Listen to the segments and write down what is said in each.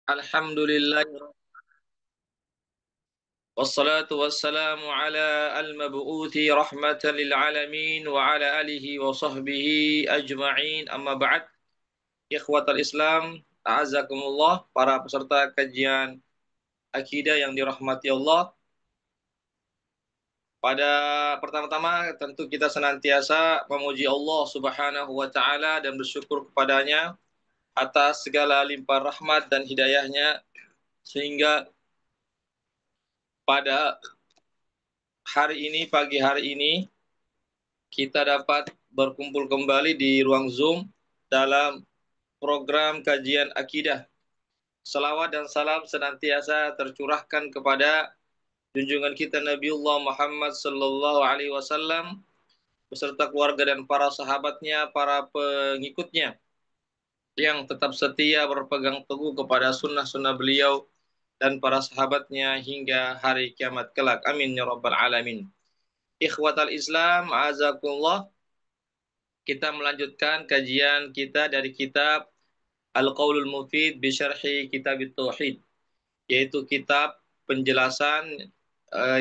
Alhamdulillah wassalatu wassalamu ala al-mab'uthi rahmatan lil alamin wa ala alihi wa sahbihi ajma'in amma ba'd. Ikhwatal Islam, a'azakumullah, para peserta kajian akidah yang dirahmati Allah. Pada pertama-tama tentu kita senantiasa memuji Allah Subhanahu wa taala dan bersyukur kepadanya atas segala limpah rahmat dan hidayahnya sehingga pada pagi hari ini, kita dapat berkumpul kembali di ruang Zoom dalam program kajian akidah. Salawat dan salam senantiasa tercurahkan kepada junjungan kita Nabiullah Muhammad sallallahu alaihi wasallam beserta keluarga dan para sahabatnya, para pengikutnya yang tetap setia berpegang teguh kepada sunnah-sunnah beliau dan para sahabatnya hingga hari kiamat kelak. Amin ya rabbal alamin. Ikhwatal Islam, azakullah, kita melanjutkan kajian kita dari kitab Al-Qaulul Mufid bi Syarhi Kitab Tauhid, yaitu kitab penjelasan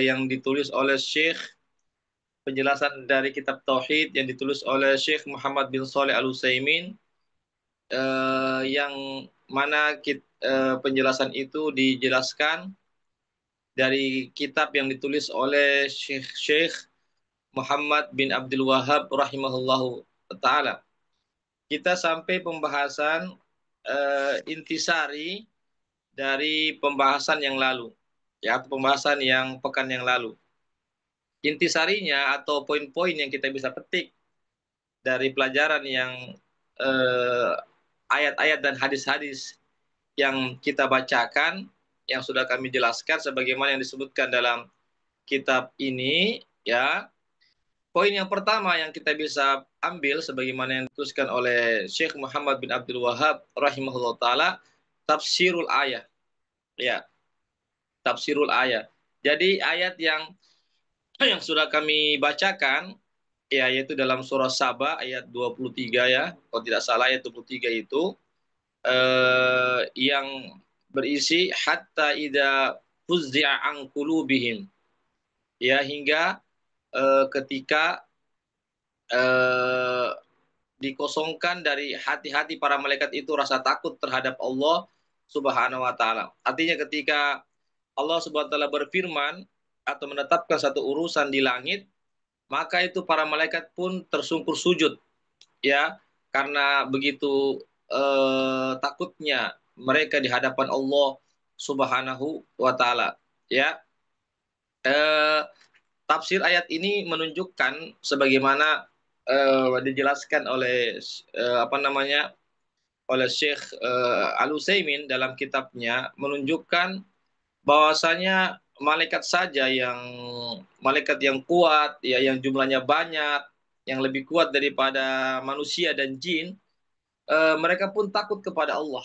yang ditulis oleh Syekh, penjelasan dari kitab Tauhid yang ditulis oleh Syekh Muhammad bin Shalih Al-Utsaimin, yang mana penjelasan itu dijelaskan dari kitab yang ditulis oleh Syekh Muhammad bin Abdul Wahhab rahimahullahu taala. Kita sampai pembahasan intisari dari pembahasan yang lalu, ya, atau pembahasan yang pekan yang lalu. Intisarinya atau poin-poin yang kita bisa petik dari pelajaran yang ayat-ayat dan hadis-hadis yang kita bacakan, yang sudah kami jelaskan sebagaimana yang disebutkan dalam kitab ini, ya. Poin yang pertama yang kita bisa ambil sebagaimana yang dituliskan oleh Syekh Muhammad bin Abdul Wahhab rahimahullah taala, tafsirul ayat. Ya, tafsirul ayat. Jadi ayat yang sudah kami bacakan, ya, yaitu dalam surah Saba ayat 23, ya. Kalau tidak salah ayat 23 itu yang berisi hatta idza fuzzi'a an qulubihim. Ya, hingga ketika eh, dikosongkan dari hati-hati para malaikat itu rasa takut terhadap Allah Subhanahu wa taala. Artinya ketika Allah Subhanahu wa taala berfirman atau menetapkan satu urusan di langit, maka itu para malaikat pun tersungkur sujud, ya, karena begitu takutnya mereka di hadapan Allah Subhanahu wa taala, ya. Eh, Tafsir ayat ini menunjukkan sebagaimana dijelaskan oleh apa namanya, oleh Syekh Al-Utsaimin dalam kitabnya, menunjukkan bahwasanya malaikat yang kuat, ya, yang jumlahnya banyak, yang lebih kuat daripada manusia dan jin, mereka pun takut kepada Allah.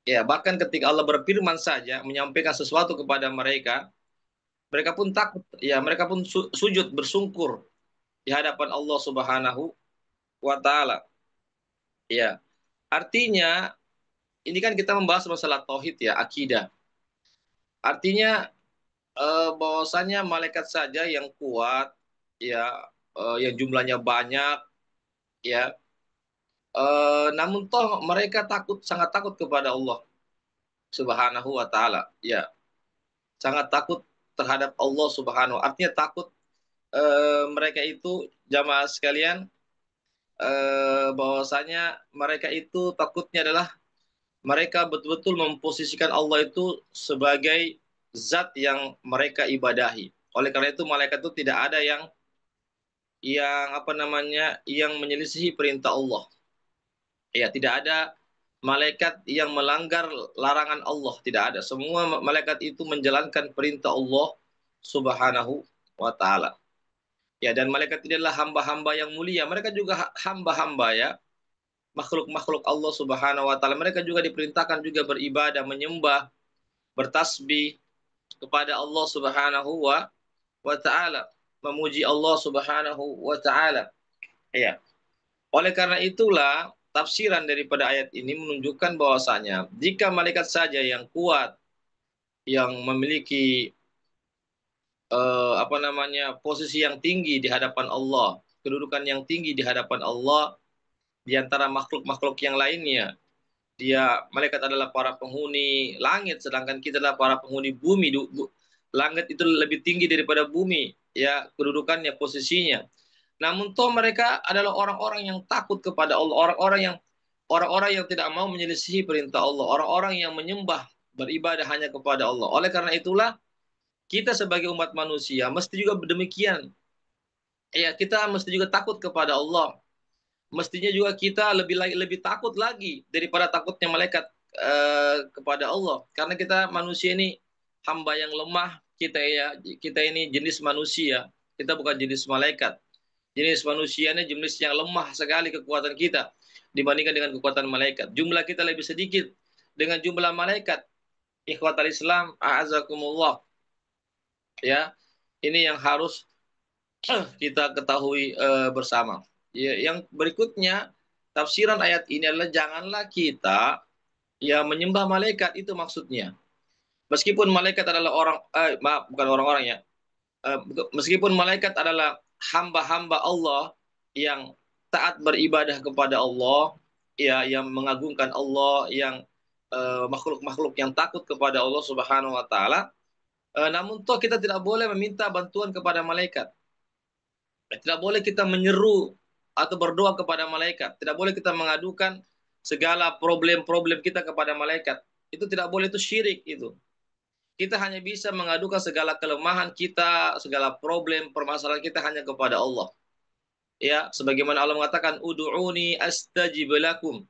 Ya, bahkan ketika Allah berfirman saja menyampaikan sesuatu kepada mereka, mereka pun takut, ya, mereka pun sujud bersungkur di hadapan Allah Subhanahu wa taala. Ya. Artinya ini kan kita membahas masalah tauhid, ya, akidah. Artinya bahwasanya malaikat saja yang kuat, ya, yang jumlahnya banyak, ya, namun toh mereka sangat takut kepada Allah Subhanahu wa taala, ya, sangat takut terhadap Allah Subhanahu. Artinya takut, mereka itu jamaah sekalian, bahwasanya mereka itu takutnya adalah mereka betul-betul memposisikan Allah itu sebagai zat yang mereka ibadahi. Oleh karena itu malaikat itu tidak ada yang apa namanya, yang menyelisihi perintah Allah. Ya, tidak ada malaikat yang melanggar larangan Allah, tidak ada. Semua malaikat itu menjalankan perintah Allah Subhanahu wa taala. Ya, dan malaikat ini adalah hamba-hamba yang mulia. Mereka juga hamba-hamba, ya, makhluk-makhluk Allah Subhanahu wa taala. Mereka juga diperintahkan juga beribadah, menyembah, bertasbih kepada Allah Subhanahu wa taala, memuji Allah Subhanahu wa taala. Ya. Oleh karena itulah tafsiran daripada ayat ini menunjukkan bahwasanya jika malaikat saja yang kuat, yang memiliki posisi yang tinggi di hadapan Allah, kedudukan yang tinggi di hadapan Allah di antara makhluk-makhluk yang lainnya. Malaikat adalah para penghuni langit, sedangkan kita adalah para penghuni bumi. Langit itu lebih tinggi daripada bumi, ya kedudukannya, posisinya. Namun toh mereka adalah orang-orang yang takut kepada Allah, orang-orang yang tidak mau menyelisihi perintah Allah, orang-orang yang menyembah, beribadah hanya kepada Allah. Oleh karena itulah kita sebagai umat manusia mesti juga demikian. Ya, kita mesti juga takut kepada Allah. Mestinya juga kita lebih takut lagi daripada takutnya malaikat kepada Allah. Karena kita manusia ini hamba yang lemah, kita ini jenis manusia, kita bukan jenis malaikat. Jenis manusia ini jenis yang lemah sekali kekuatan kita dibandingkan dengan kekuatan malaikat. Jumlah kita lebih sedikit dengan jumlah malaikat. Ikhwatal Islam, a'azakumullah. Ya, ini yang harus kita ketahui bersama. Ya, yang berikutnya tafsiran ayat ini adalah janganlah kita ya menyembah malaikat, itu maksudnya. Meskipun malaikat adalah bukan orang-orang ya. Meskipun malaikat adalah hamba-hamba Allah yang taat beribadah kepada Allah, ya yang mengagungkan Allah, yang makhluk-makhluk yang takut kepada Allah Subhanahu wa taala, namun toh kita tidak boleh meminta bantuan kepada malaikat. Tidak boleh kita menyeru atau berdoa kepada malaikat. Tidak boleh kita mengadukan segala problem-problem kita kepada malaikat. Itu tidak boleh, itu syirik itu. Kita hanya bisa mengadukan segala kelemahan kita, segala problem, permasalahan kita hanya kepada Allah. Ya, sebagaimana Allah mengatakan, "Ud'uni astajib lakum."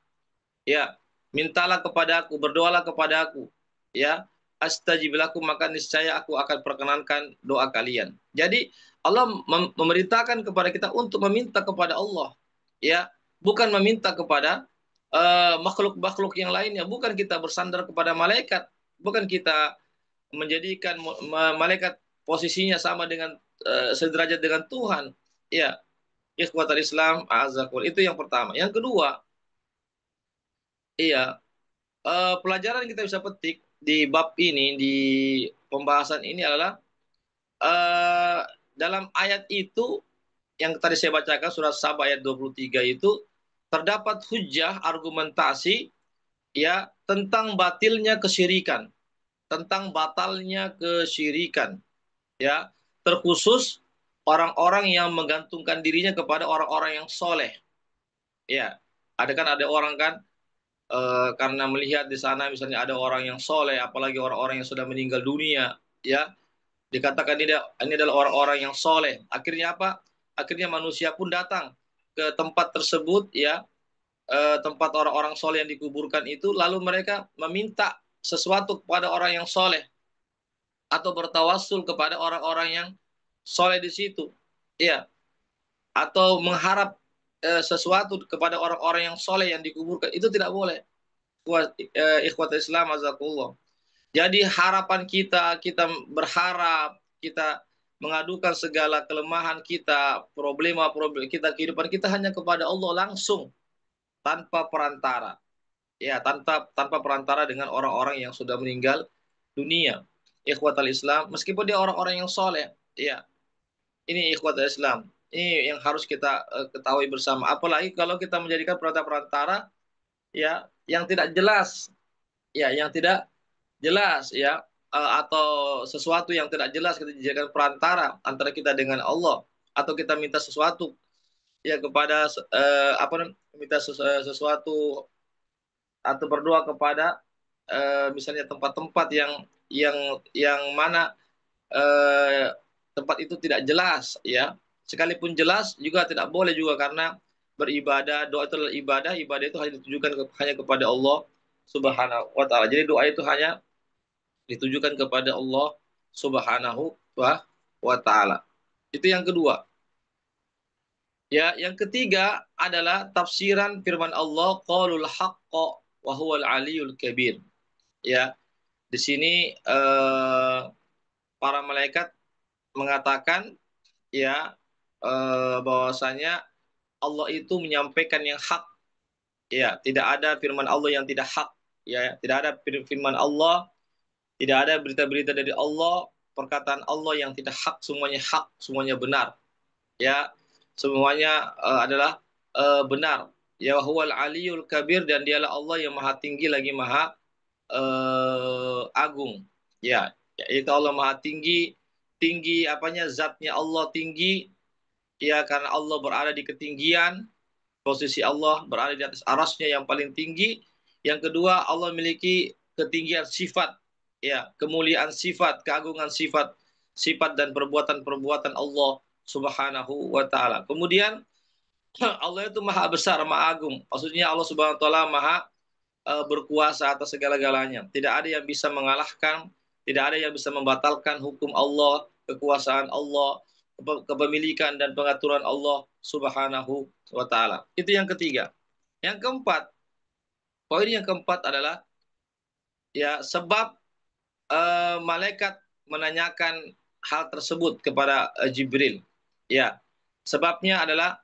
Ya, mintalah kepadaku, berdoalah kepadaku. Ya, astajib lakum, maka niscaya aku akan perkenankan doa kalian. Jadi Allah memerintahkan kepada kita untuk meminta kepada Allah. Ya, bukan meminta kepada makhluk-makhluk yang lainnya, bukan kita bersandar kepada malaikat, bukan kita menjadikan malaikat posisinya sama dengan sederajat dengan Tuhan. Ya, ikhwatal Islam, azakul. Itu yang pertama. Yang kedua, iya, pelajaran yang kita bisa petik di bab ini, di pembahasan ini adalah eh, dalam ayat itu yang tadi saya bacakan surat Saba ayat 23 itu terdapat hujah argumentasi ya tentang batilnya kesyirikan, tentang batalnya kesyirikan ya, terkhusus orang-orang yang menggantungkan dirinya kepada orang-orang yang soleh. Ya, ada orang kan karena melihat di sana misalnya ada orang yang soleh, apalagi orang-orang yang sudah meninggal dunia, ya dikatakan ini adalah orang-orang yang soleh. Akhirnya apa? Akhirnya manusia pun datang ke tempat tersebut, ya tempat orang-orang soleh yang dikuburkan itu, lalu mereka meminta sesuatu kepada orang yang soleh atau bertawassul kepada orang-orang yang soleh di situ, ya atau mengharap sesuatu kepada orang-orang yang soleh yang dikuburkan, itu tidak boleh. Ikhwat Islam azakullah. Jadi harapan kita berharap, kita mengadukan segala kelemahan kita, problema-problema kita, kehidupan kita hanya kepada Allah langsung, tanpa perantara. Ya, tanpa perantara dengan orang-orang yang sudah meninggal dunia. Ikhwatal Islam, meskipun dia orang-orang yang soleh, ya. Ini ikhwatal Islam. Ini yang harus kita ketahui bersama. Apalagi kalau kita menjadikan perantara-perantara ya yang tidak jelas, ya yang tidak jelas ya, atau sesuatu yang tidak jelas kita jadikan perantara antara kita dengan Allah, atau kita minta sesuatu ya kepada minta sesuatu atau berdoa kepada misalnya tempat-tempat yang mana eh, tempat itu tidak jelas ya, sekalipun jelas juga tidak boleh juga, karena beribadah, doa itu adalah ibadah, ibadah itu hanya ditujukan hanya kepada Allah Subhanahu wa taala. Jadi doa itu hanya ditujukan kepada Allah Subhanahu wa taala. Itu yang kedua. Ya, yang ketiga adalah tafsiran firman Allah, qaulul haqqo wa huwal aliyul kabir. Ya, di sini para malaikat mengatakan ya bahwasanya Allah itu menyampaikan yang hak, Ya, tidak ada firman Allah yang tidak hak. Ya, tidak ada firman Allah, tidak ada berita-berita dari Allah, perkataan Allah yang tidak hak, semuanya benar. Ya, semuanya adalah benar. Ya, huwal aliyul kabir, dan dialah Allah yang maha tinggi lagi maha agung. Ya, yaitu Allah maha tinggi, tinggi apanya zatnya Allah tinggi, ya karena Allah berada di ketinggian, posisi Allah berada di atas arasnya yang paling tinggi. Yang kedua, Allah memiliki ketinggian sifat, ya, kemuliaan sifat, keagungan sifat, sifat dan perbuatan-perbuatan Allah Subhanahu wa taala. Kemudian Allah itu maha besar, maha agung. Maksudnya Allah Subhanahu wa taala maha berkuasa atas segala-galanya. Tidak ada yang bisa mengalahkan, tidak ada yang bisa membatalkan hukum Allah, kekuasaan Allah, kepemilikan dan pengaturan Allah Subhanahu wa taala. Itu yang ketiga. Yang keempat, poin yang keempat adalah ya sebab malaikat menanyakan hal tersebut kepada Jibril. Ya, sebabnya adalah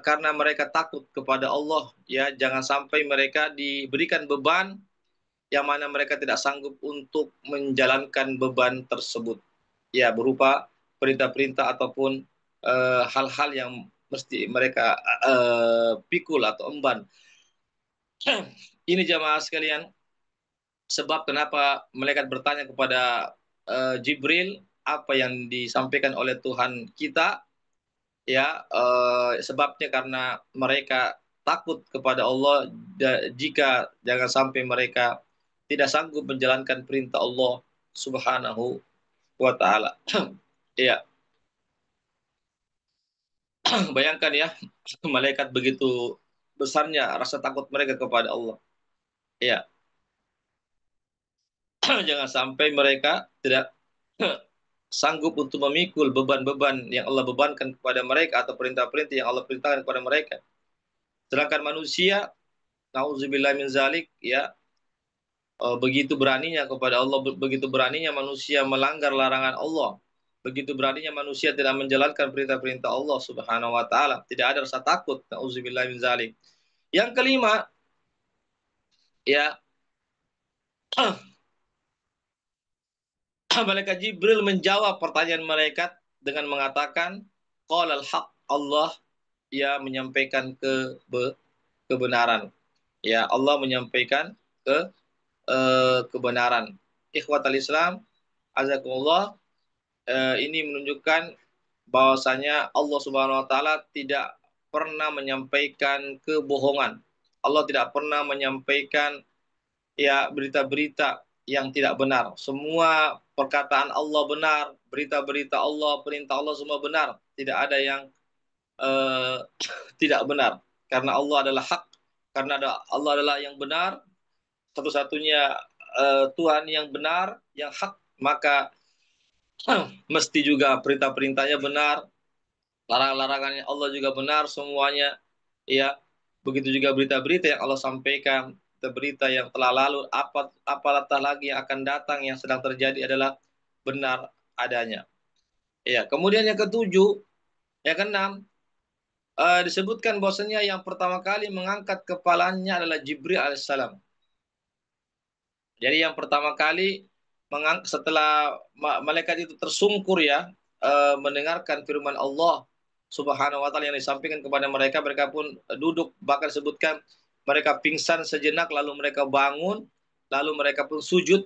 karena mereka takut kepada Allah, ya jangan sampai mereka diberikan beban yang mana mereka tidak sanggup untuk menjalankan beban tersebut. Ya, berupa perintah-perintah ataupun hal-hal yang mesti mereka pikul atau emban. Ini jamaah sekalian, sebab kenapa malaikat bertanya kepada Jibril apa yang disampaikan oleh Tuhan kita, ya sebabnya karena mereka takut kepada Allah jika jangan sampai mereka tidak sanggup menjalankan perintah Allah Subhanahu wa taala. Iya, bayangkan ya, malaikat begitu besarnya rasa takut mereka kepada Allah. Iya, jangan sampai mereka tidak sanggup untuk memikul beban-beban yang Allah bebankan kepada mereka atau perintah-perintah yang Allah perintahkan kepada mereka. Sedangkan manusia, nauzubillah min zalik, ya, begitu beraninya kepada Allah, begitu beraninya manusia melanggar larangan Allah, begitu beraninya manusia tidak menjalankan perintah-perintah Allah Subhanahu wa taala, tidak ada rasa takut. Nauzubillah min zalik. Yang kelima, ya, malaikat Jibril menjawab pertanyaan malaikat dengan mengatakan qalal haq, Allah ya menyampaikan kebenaran. Ya, Allah menyampaikan kebenaran. Ikhwatal Islam, azakumullah, ini menunjukkan bahwasanya Allah Subhanahu wa taala tidak pernah menyampaikan kebohongan. Allah tidak pernah menyampaikan ya berita-berita yang tidak benar. Semua perkataan Allah benar, berita-berita Allah, perintah Allah semua benar. Tidak ada yang eh, tidak benar. Karena Allah adalah hak, karena Allah adalah yang benar, satu-satunya Tuhan yang benar, yang hak, maka mesti juga perintah-perintahnya benar, larangan-larangannya Allah juga benar semuanya, ya. Begitu juga berita-berita yang Allah sampaikan, berita yang telah lalu, apatah lagi yang akan datang yang sedang terjadi adalah benar adanya. Ya, kemudian yang ketujuh, yang keenam, disebutkan bahwasanya yang pertama kali mengangkat kepalanya adalah Jibril alaihissalam. Jadi yang pertama kali setelah malaikat itu tersungkur, ya, mendengarkan firman Allah Subhanahu wa taala yang disampaikan kepada mereka, mereka pun duduk, bahkan disebutkan mereka pingsan sejenak lalu mereka bangun, lalu mereka pun sujud,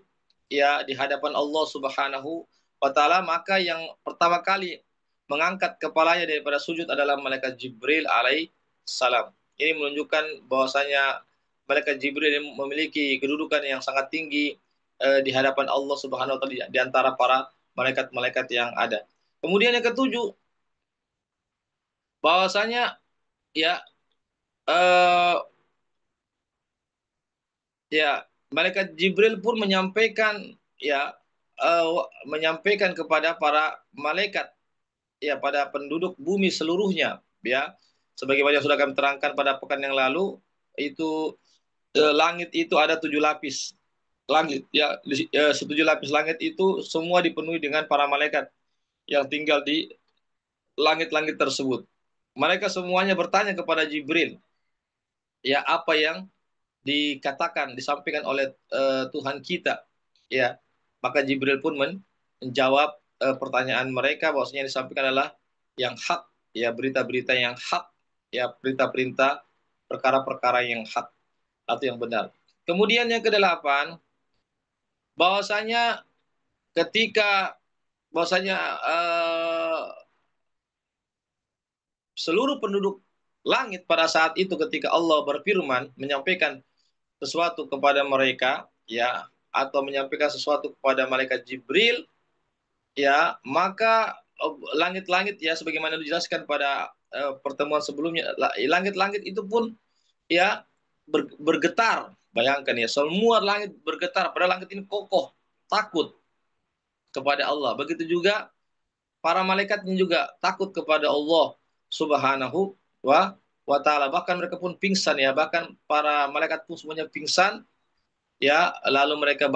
ya, di hadapan Allah Subhanahu wa taala. Maka yang pertama kali mengangkat kepalanya daripada sujud adalah malaikat Jibril alaihi salam. Ini menunjukkan bahwasanya malaikat Jibril memiliki kedudukan yang sangat tinggi di hadapan Allah Subhanahu wa taala di antara para malaikat-malaikat yang ada. Kemudian yang ketujuh, bahwasanya ya eh, ya malaikat Jibril pun menyampaikan, ya, eh, menyampaikan kepada para malaikat, ya, pada penduduk bumi seluruhnya, ya, sebagaimana yang sudah kami terangkan pada pekan yang lalu, itu langit itu ada 7 lapis langit, ya, setuju lapis langit itu semua dipenuhi dengan para malaikat yang tinggal di langit-langit tersebut. Mereka semuanya bertanya kepada Jibril, ya apa yang dikatakan, disampaikan oleh Tuhan kita, ya. Maka Jibril pun menjawab pertanyaan mereka, bahwasanya yang disampaikan adalah yang hak, ya, berita-berita yang hak, ya, perintah-perintah, perkara-perkara yang hak atau yang benar. Kemudian yang kedelapan, bahwasanya ketika bahwasanya seluruh penduduk langit pada saat itu ketika Allah berfirman menyampaikan sesuatu kepada mereka, ya, atau menyampaikan sesuatu kepada malaikat Jibril, ya, maka langit-langit, ya, sebagaimana dijelaskan pada pertemuan sebelumnya, langit-langit itu pun, ya, bergetar. Bayangkan, ya, semua langit bergetar, padahal langit ini kokoh, takut kepada Allah. Begitu juga para malaikatnya juga takut kepada Allah Subhanahu wa taala. Bahkan mereka pun pingsan, ya, bahkan para malaikat pun semuanya pingsan, ya, lalu mereka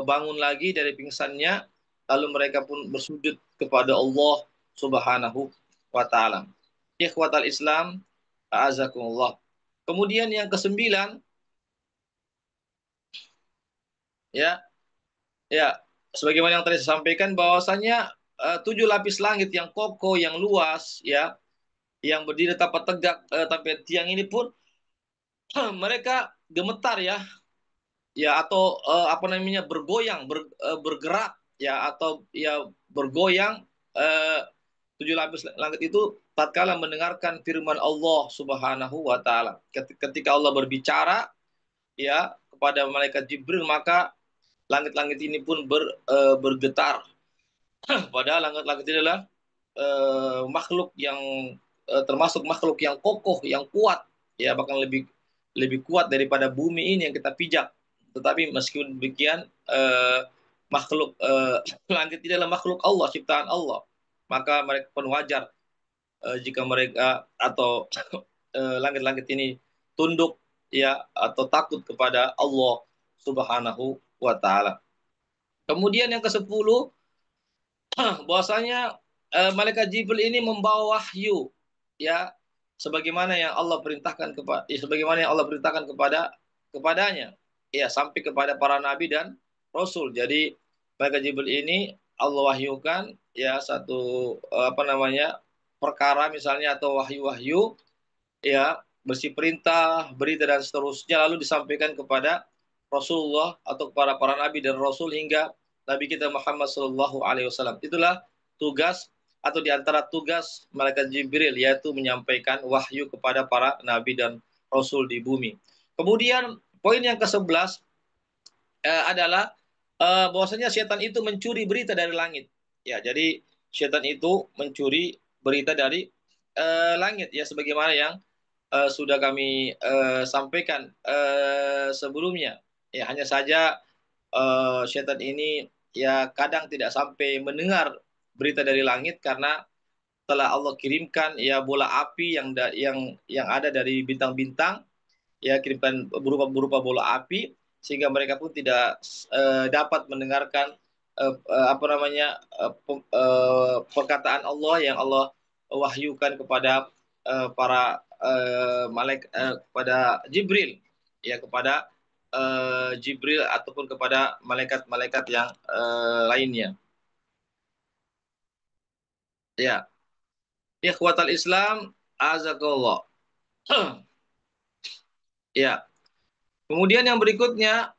bangun lagi dari pingsannya, lalu mereka pun bersujud kepada Allah Subhanahu wa taala. Ikhwatal Islam, a'azakumullah. Kemudian yang kesembilan, ya, ya, sebagaimana yang tadi saya sampaikan, bahwasanya tujuh lapis langit yang kokoh, yang luas, ya, yang berdiri tanpa tegak, tanpa tiang ini pun mereka gemetar, ya, ya, atau apa namanya, bergoyang, bergerak, ya, atau ya bergoyang, eh, tujuh lapis langit itu tatkala mendengarkan firman Allah Subhanahu wa taala. Ketika Allah berbicara, ya, kepada malaikat Jibril, maka langit-langit ini pun bergetar. Padahal langit-langit ini adalah makhluk yang termasuk makhluk yang kokoh, yang kuat, ya, bahkan lebih lebih kuat daripada bumi ini yang kita pijak. Tetapi meskipun demikian, makhluk langit ini adalah makhluk Allah, ciptaan Allah. Maka mereka pun wajar jika mereka atau langit-langit ini tunduk, ya, atau takut kepada Allah Subhanahu wa taala. Kemudian yang ke-10, bahwasanya malaikat Jibril ini membawa wahyu, ya, sebagaimana yang Allah perintahkan kepada, sebagaimana yang Allah perintahkan kepadanya, ya, sampai kepada para nabi dan rasul. Jadi malaikat Jibril ini Allah wahyukan, ya, satu apa namanya, perkara misalnya, atau wahyu-wahyu, ya, bersih perintah, berita dan seterusnya, lalu disampaikan kepada Rasulullah atau kepada para nabi dan rasul hingga Nabi kita Muhammad Shallallahu Alaihi Wasallam. Itulah tugas atau diantara tugas malaikat Jibril, yaitu menyampaikan wahyu kepada para nabi dan rasul di bumi. Kemudian poin yang ke-11 adalah bahwasanya setan itu mencuri berita dari langit. Ya, jadi setan itu mencuri berita dari langit, ya, sebagaimana yang sudah kami sampaikan sebelumnya. Ya, hanya saja setan ini, ya, kadang tidak sampai mendengar berita dari langit karena telah Allah kirimkan, ya, bola api yang ada dari bintang-bintang, ya, kirimkan berupa berupa bola api, sehingga mereka pun tidak dapat mendengarkan apa namanya, perkataan Allah yang Allah wahyukan kepada para malaikat, kepada Jibril, ya, kepada Jibril ataupun kepada malaikat-malaikat yang lainnya, ya. Ikhwatal Islam, azakallah. Ya, kemudian yang berikutnya,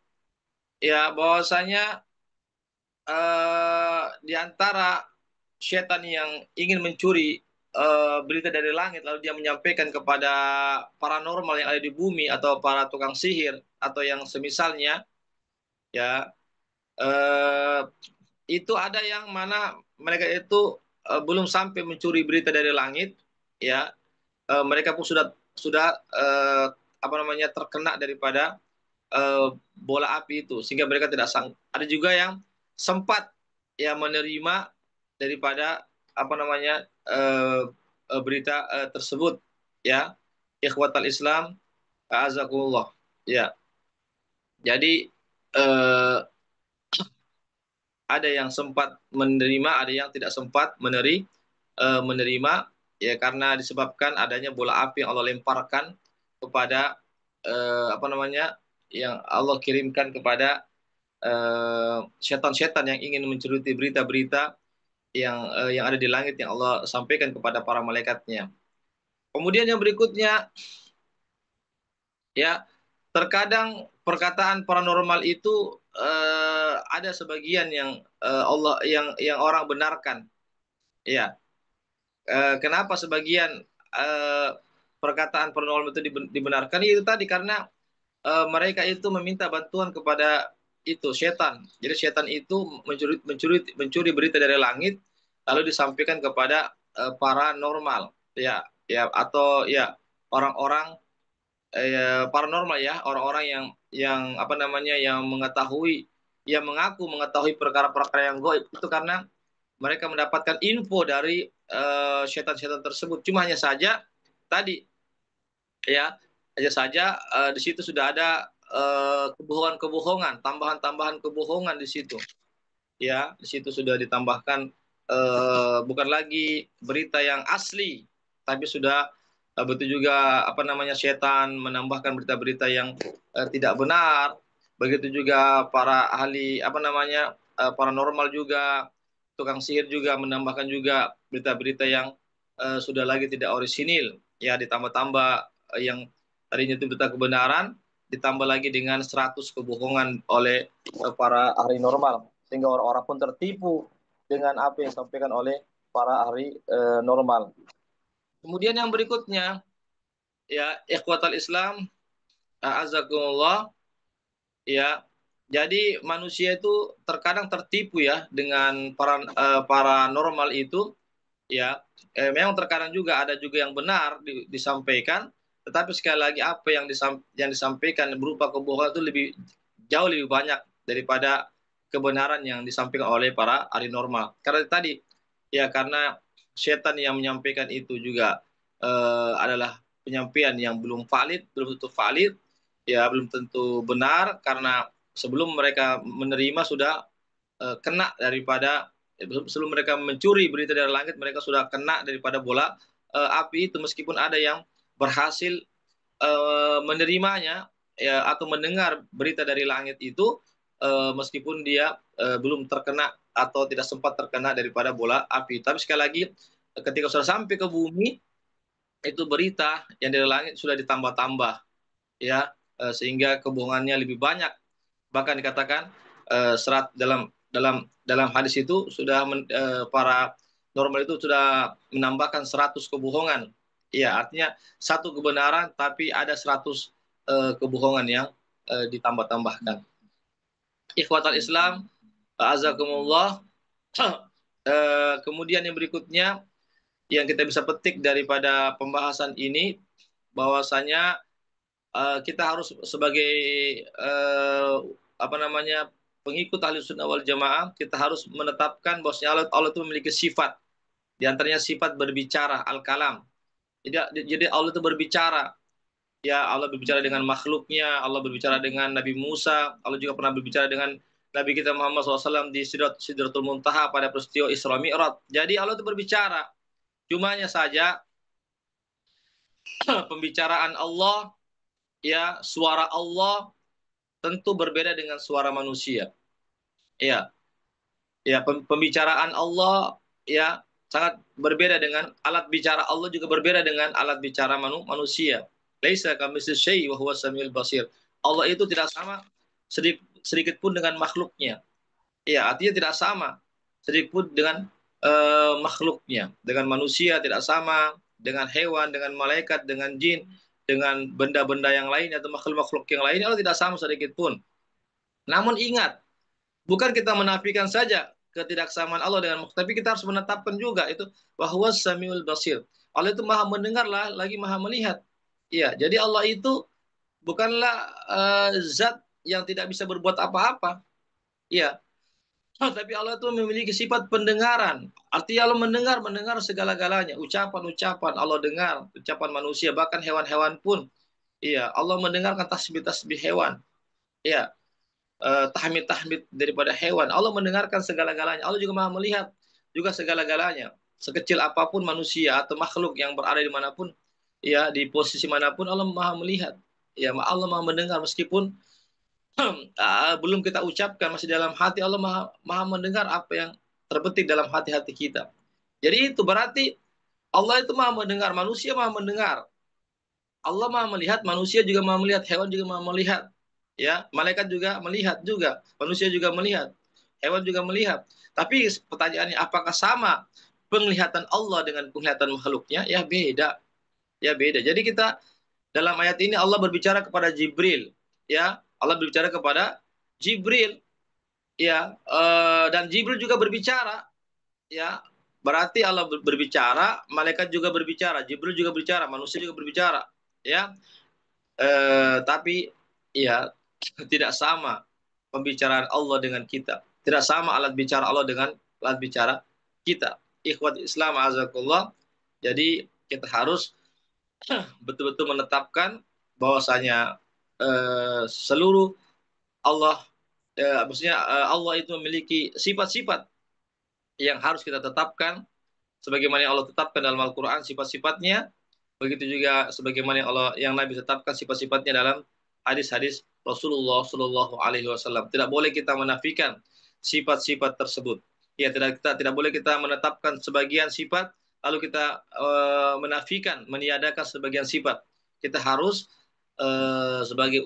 ya, bahwasanya di antara setan yang ingin mencuri berita dari langit lalu dia menyampaikan kepada paranormal yang ada di bumi atau para tukang sihir atau yang semisalnya, ya, eh, itu ada yang mana mereka itu belum sampai mencuri berita dari langit, ya, mereka pun sudah apa namanya, terkena daripada bola api itu sehingga mereka tidak sang. Ada juga yang sempat, ya, menerima daripada apa namanya berita tersebut, ya. Ikhwatal Islam, azakumullah, ya. Jadi eh, ada yang sempat menerima, ada yang tidak sempat menerima, ya, karena disebabkan adanya bola api yang Allah lemparkan kepada apa namanya, yang Allah kirimkan kepada setan-setan yang ingin mencuruti berita-berita yang ada di langit yang Allah sampaikan kepada para malaikatnya. Kemudian yang berikutnya, ya, terkadang perkataan paranormal itu ada sebagian yang Allah yang orang benarkan. Ya, kenapa sebagian eh, perkataan paranormal itu dibenarkan? Itu tadi karena mereka itu meminta bantuan kepada itu setan. Jadi setan itu mencuri berita dari langit lalu disampaikan kepada paranormal, ya, ya, atau ya orang-orang paranormal, ya, orang-orang yang apa namanya, yang mengetahui, yang mengaku mengetahui perkara-perkara yang gaib itu karena mereka mendapatkan info dari setan-setan tersebut. Cuma hanya saja tadi, ya, hanya saja di situ sudah ada kebohongan-kebohongan, tambahan-tambahan kebohongan di situ. Ya, di situ sudah ditambahkan bukan lagi berita yang asli, tapi sudah betul juga apa namanya, setan menambahkan berita-berita yang tidak benar. Begitu juga para ahli apa namanya, paranormal juga, tukang sihir juga menambahkan juga berita-berita yang sudah lagi tidak orisinil, ya, ditambah-tambah yang tadinya itu berita kebenaran ditambah lagi dengan 100 kebohongan oleh para ahli normal, sehingga orang-orang pun tertipu dengan apa yang disampaikan oleh para ahli normal. Kemudian yang berikutnya, ya, ikhwatal Islam, a'azakumullah, ya. Jadi manusia itu terkadang tertipu, ya, dengan paranormal itu, ya. Memang terkadang juga ada juga yang benar disampaikan, tetapi sekali lagi apa yang disampaikan berupa kebohongan itu jauh lebih banyak daripada kebenaran yang disampaikan oleh para ahli normal. Karena tadi, ya, karena setan yang menyampaikan itu juga adalah penyampaian yang belum valid, belum tentu valid, ya, belum tentu benar, karena sebelum mereka menerima sudah kena daripada, sebelum mereka mencuri berita dari langit, mereka sudah kena daripada bola api itu, meskipun ada yang berhasil menerimanya, ya, atau mendengar berita dari langit itu, meskipun dia belum terkena atau tidak sempat terkena daripada bola api. Tapi sekali lagi, ketika sudah sampai ke bumi, itu berita yang dari langit sudah ditambah-tambah, ya, sehingga kebohongannya lebih banyak. Bahkan dikatakan dalam hadis itu sudah para normal itu sudah menambahkan 100 kebohongan. Iya, artinya satu kebenaran tapi ada 100 kebohongan yang ditambah-tambahkan. Ikhwatal Islam, azakumullah. Kemudian yang berikutnya yang kita bisa petik daripada pembahasan ini, bahwasanya kita harus sebagai uh, apa namanya, pengikut ahli sunnah wal jamaah, kita harus menetapkan bahwasanya Allah itu memiliki sifat, di antaranya sifat berbicara, al-kalam. Jadi Allah itu berbicara, ya, Allah berbicara dengan makhluknya, Allah berbicara dengan Nabi Musa, Allah juga pernah berbicara dengan Nabi kita Muhammad SAW di Sidratul Muntaha pada peristiwa Isra Mi'raj. Jadi Allah itu berbicara, cumanya saja pembicaraan Allah, ya, suara Allah tentu berbeda dengan suara manusia. Ya, ya, pembicaraan Allah, ya, sangat berbeda dengan alat bicara Allah, juga berbeda dengan alat bicara manusia. Laisa kamitslihi syai' wa huwa samiul basir. Allah itu tidak sama sedikit pun dengan makhluknya. Ya, artinya tidak sama sedikit pun dengan makhluknya. Dengan manusia tidak sama, dengan hewan, dengan malaikat, dengan jin, dengan benda-benda yang lain atau makhluk-makhluk yang lain, Allah tidak sama sedikit pun. Namun ingat, bukan kita menafikan saja ketidaksamaan Allah dengan makhluk, tapi kita harus menetapkan juga itu bahwa Samiul Basir. Allah itu maha mendengar lah, lagi maha melihat. Iya, jadi Allah itu bukanlah zat yang tidak bisa berbuat apa-apa. Iya, tapi Allah itu memiliki sifat pendengaran. Artinya Allah mendengar segala-galanya. Ucapan-ucapan Allah dengar, ucapan manusia, bahkan hewan-hewan pun. Iya, Allah mendengarkan tasbih-tasbih hewan. Iya, tahmid-tahmid daripada hewan. Allah mendengarkan segala-galanya. Allah juga maha melihat juga segala-galanya. Sekecil apapun manusia atau makhluk yang berada di manapun, ya, di posisi manapun, Allah maha melihat. Ya, Allah Maha mendengar meskipun belum kita ucapkan, masih dalam hati. Allah maha mendengar apa yang terbetik dalam hati-hati kita. Jadi itu berarti Allah itu maha mendengar, manusia maha mendengar. Allah maha melihat, manusia juga maha melihat, hewan juga maha melihat. Ya, malaikat juga melihat juga, manusia juga melihat, hewan juga melihat. Tapi pertanyaannya, apakah sama penglihatan Allah dengan penglihatan makhluknya? Ya beda, ya beda. Jadi kita dalam ayat ini Allah berbicara kepada Jibril, ya, Allah berbicara kepada Jibril, ya, dan Jibril juga berbicara, ya. Berarti Allah berbicara, malaikat juga berbicara, Jibril juga berbicara, manusia juga berbicara, ya. Tapi ya tidak sama pembicaraan Allah dengan kita. Tidak sama alat bicara Allah dengan alat bicara kita. Ikhwat Islam azakullah. Jadi kita harus betul-betul menetapkan bahwasanya seluruh Allah, maksudnya Allah itu memiliki sifat-sifat yang harus kita tetapkan sebagaimana yang Allah tetapkan dalam Al-Qur'an sifat-sifatnya. Begitu juga sebagaimana yang Nabi tetapkan sifat-sifatnya dalam hadis-hadis Rasulullah Shallallahu Alaihi Wasallam. Tidak boleh kita menafikan sifat-sifat tersebut. Ya, tidak boleh kita menetapkan sebagian sifat lalu kita menafikan, meniadakan sebagian sifat. Kita harus sebagai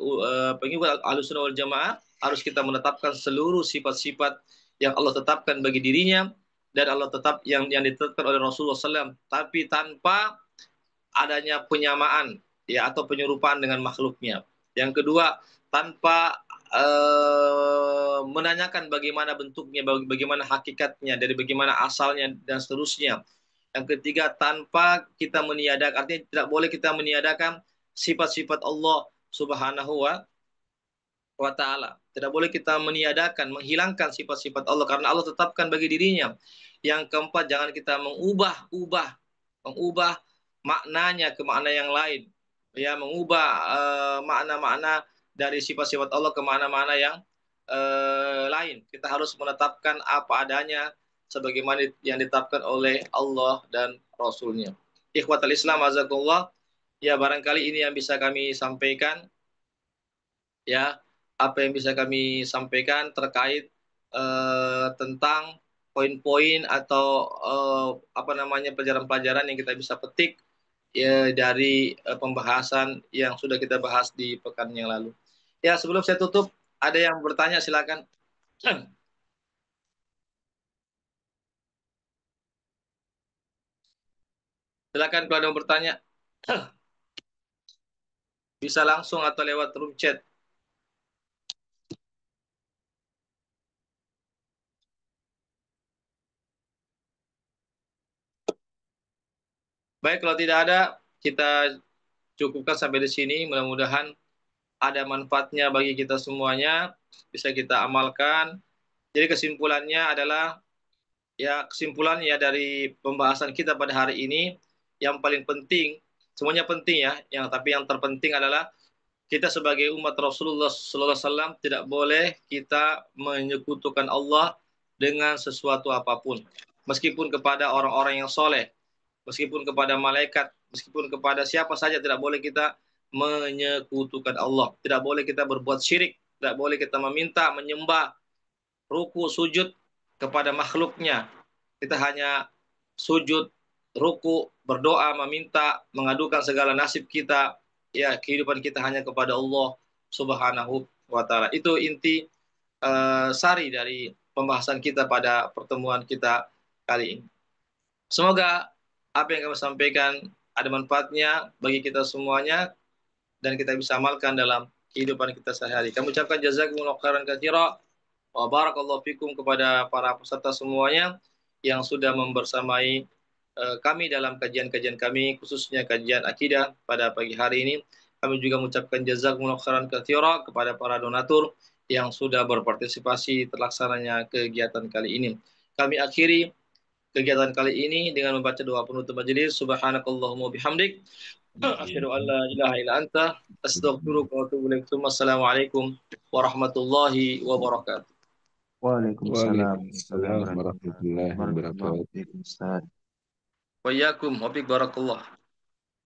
pengikut Ahlussunnah wal Jamaah harus kita menetapkan seluruh sifat-sifat yang Allah tetapkan bagi dirinya dan Allah tetap yang ditetapkan oleh Rasulullah SAW, tapi tanpa adanya penyamaan ya atau penyerupaan dengan makhluknya. Yang kedua, tanpa menanyakan bagaimana bentuknya, bagaimana hakikatnya, dari bagaimana asalnya dan seterusnya. Yang ketiga, tanpa kita meniadakan, artinya tidak boleh kita meniadakan sifat-sifat Allah Subhanahu wa ta'ala. Tidak boleh kita meniadakan, menghilangkan sifat-sifat Allah karena Allah tetapkan bagi dirinya. Yang keempat, jangan kita mengubah maknanya ke makna yang lain. Ya, mengubah makna-makna dari sifat-sifat Allah ke makna-makna yang lain. Kita harus menetapkan apa adanya sebagaimana yang ditetapkan oleh Allah dan Rasulnya. Ikhwatal Islam azakullah. Ya, barangkali ini yang bisa kami sampaikan. Ya, apa yang bisa kami sampaikan terkait tentang poin-poin atau apa namanya pelajaran-pelajaran yang kita bisa petik ya dari pembahasan yang sudah kita bahas di pekan yang lalu. Ya, sebelum saya tutup, ada yang bertanya silakan. Silakan kalau ada yang bertanya. Bisa langsung atau lewat room chat. Baik, kalau tidak ada, kita cukupkan sampai di sini. Mudah-mudahan ada manfaatnya bagi kita semuanya, bisa kita amalkan. Jadi kesimpulannya adalah, ya kesimpulannya dari pembahasan kita pada hari ini, yang paling penting, semuanya penting ya, tapi yang terpenting adalah kita sebagai umat Rasulullah SAW tidak boleh kita menyekutukan Allah dengan sesuatu apapun. Meskipun kepada orang-orang yang soleh, meskipun kepada malaikat, meskipun kepada siapa saja tidak boleh kita menyekutukan Allah. Tidak boleh kita berbuat syirik, tidak boleh kita meminta, menyembah, ruku, sujud kepada makhluknya. Kita hanya sujud, ruku, berdoa, meminta, mengadukan segala nasib kita, ya kehidupan kita hanya kepada Allah Subhanahu wa taala. Itu inti sari dari pembahasan kita pada pertemuan kita kali ini. Semoga apa yang kami sampaikan ada manfaatnya bagi kita semuanya dan kita bisa amalkan dalam kehidupan kita sehari-hari. Kami ucapkan jazakumullahu khairan katsira wa barakallahu fikum kepada para peserta semuanya yang sudah membersamai kami dalam kajian-kajian kami, khususnya kajian akidah pada pagi hari ini. Kami juga mengucapkan jazakumullahu khairan katsira kepada para donatur yang sudah berpartisipasi terlaksananya kegiatan kali ini. Kami akhiri kegiatan kali ini dengan membaca doa penutup majelis. Subhanakallahumma bihamdik. Asyhadu an la ilaha illa anta astaghfiruka wa atubu ilaik. Assalamualaikum warahmatullahi wabarakatuh. Waalaikumsalam Waalaikumsalam warahmatullahi wabarakatuh. warahmatullahi wabarakatuh. Wa iyyakum wa barakallah.